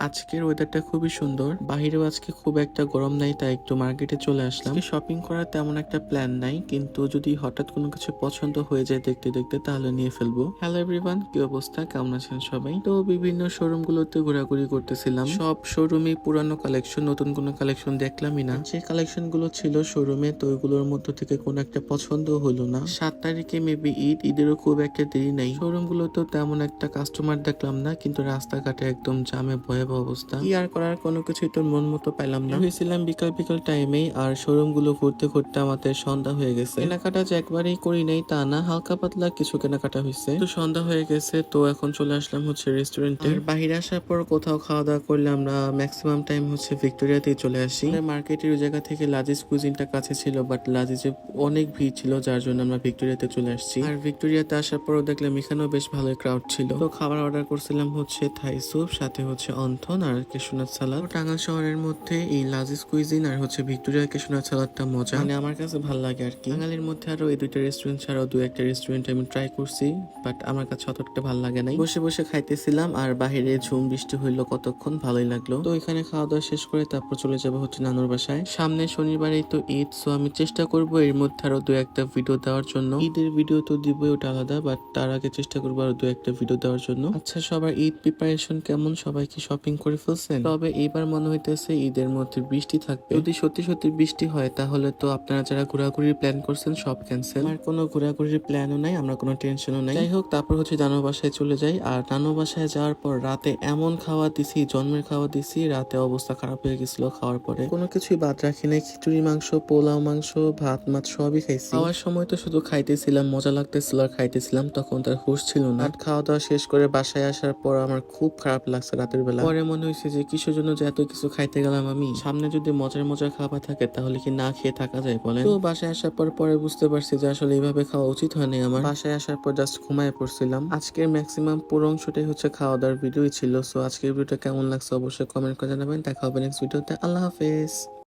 আজকের ওয়েদারটা খুবই সুন্দর। বাহিরেও আজকে খুব একটা গরম নাই, তাই একটু মার্কেটে চলে আসলাম। শপিং করার তেমন একটা প্ল্যান নাই, কিন্তু যদি হঠাৎ কোনো কিছু পছন্দ হয়ে যায় দেখতে দেখতে তাহলে নিয়ে ফেলবো। হ্যালো এভরিওয়ান, কি অবস্থা, কেমন আছেন সবাই? তো বিভিন্ন শোরুম গুলোতে ঘোরাঘুরি করতেছিলাম। সব শোরুমে পুরানো কালেকশন, নতুন কোনো কালেকশন দেখলামই না। যে কালেকশন গুলো ছিল শোরুমে, তো ওইগুলোর মধ্য থেকে কোনো একটা পছন্দ হলো না। 7 তারিখে মেবি ঈদেরও খুব একটা দেরি নাই। শোরুম গুলোতেও তেমন একটা কাস্টমার দেখলাম না, কিন্তু রাস্তাঘাটে একদম জামে ভয়াবহ অবস্থা। কি আর করার, কোনো কিছুই তো মন মতো পেলাম না। হয়েছিলাম বিকাল বিকাল টাইমেই, আর শোরুম গুলো ঘুরতে ঘুরতে আমাদের সন্ধ্যা হয়ে গেছে। কেনাকাটা যে একবারেই করি নাই তা না, হালকা পাতলা কিছু কেনাকাটা হয়েছে। তো সন্ধ্যা হয়ে গেছে, তো এখন চলে আসলাম হচ্ছে রেস্টুরেন্টে। বাহিরে আসার পর কোথাও খাওয়া দাওয়া করলে আমরা ম্যাক্সিমাম টাইম হচ্ছে ভিক্টোরিয়াতেই চলে আসি। মার্কেটের ওই জায়গা থেকে লাজিজ কুজিনটা কাছে ছিল, বাট লাজিজে অনেক ভিড় ছিল, যার জন্য আমরা ভিক্টোরিয়াতে চলে আসছি। আর ভিক্টোরিয়াতে আসার পরও দেখলাম এখানেও বেশ ভালোই ক্রাউড ছিল। তো খাবার অর্ডার করছিলাম হচ্ছে থাই স্যুপ, সাথে হচ্ছে অন্থন আর কেশনাথ সালাদ। টাঙ্গাইল শহরের মধ্যে এই লাজিজ কুইজিন আর হচ্ছে ভিক্টোরিয়া কেশনাথ সালাদটা মজা, মানে আমার কাছে ভালো লাগে আর কি। টাঙ্গাইলের মধ্যে আরো এই দুইটা রেস্টুরেন্ট ছাড়াও দু একটা রেস্টুরেন্ট আমি ট্রাই করছি, বাট আমার কাছে অতটা ভালো লাগে নাই। বসে বসে খাইতেছিলাম আর বাহিরে ঝুম বৃষ্টি হইলো কতক্ষণ, ভালোই লাগলো। তো এখানে খাওয়া দাওয়া শেষ করে তারপর চলে যাবো হচ্ছে নানুর বাসায়। সামনে শনিবারেই তো ঈদ, সো আমি চেষ্টা করবো এর মধ্যে আরো দু একটা ভিডিও দেওয়ার জন্য। ঈদের ভিডিও তো দিবই, ওটা আলাদা, বাট তার আগে চেষ্টা করবো আরো দু একটা ভিডিও দেওয়ার জন্য। আচ্ছা, সবার ঈদ প্রিপারেশন কেমন? সবাই কি শপিং করে ফেলছেন? তবে এবার মনে হইতেছে ঈদের মধ্যে বৃষ্টি থাকবে। যদি সত্যি সত্যি বৃষ্টি হয় তাহলে তো আপনারা যারা ঘোরাঘুরির প্ল্যান করছেন সব ক্যান্সেল। আর কোনো ঘোরাঘুরির প্ল্যানও নাই, আমরা কোনো টেনশনও নাই। যাই হোক, তারপর হচ্ছে নানু বাসায় চলে যাই। আর নানু বাসায় যাওয়ার পর রাতে এমন খাওয়া দিছি, জন্মের খাওয়া দিছি, রাতে অবস্থা খারাপ হয়ে গেছিল খাওয়ার পরে। কোনো কিছুই বাদ রাখি নাই, খিচুড়ি মাংস, পোলাও মাংস, ভাত মাছ সবই খাইছি। খাওয়ার সময় তো শুধু খাইতেছিলাম, মজা লাগতেছিল আর খাইতেছিলাম, তখন তার হুঁশ ছিল না। আর খাওয়া দাওয়া শেষ করে বাসায় আসার পর আমার খুব খারাপ লাগছে রাতের বেলা। পরে মনে হয়েছে যে কিসের জন্য যে এত কিছু খাইতে গেলাম আমি। সামনে যদি মজার মজার খাবার থাকে তাহলে কি না খেয়ে থাকা যায় বলেন? তো বাসায় আসার পর পরে বুঝতে পারছি যে আসলে এইভাবে খাওয়া উচিত হয়নি আমার। বাসায় আসার পর জাস্ট ঘুমায় পড়ছিলাম। আজকের ম্যাক্সিমাম পুরো অংশটাই হচ্ছে খাওয়া দাওয়ার ভিডিওই ছিল। সো আজকের ভিডিওটা কেমন লাগছে অবশ্যই কমেন্ট করে জানাবেন। দেখা হবে নেক্সট ভিডিওতে। আল্লাহ হাফেজ।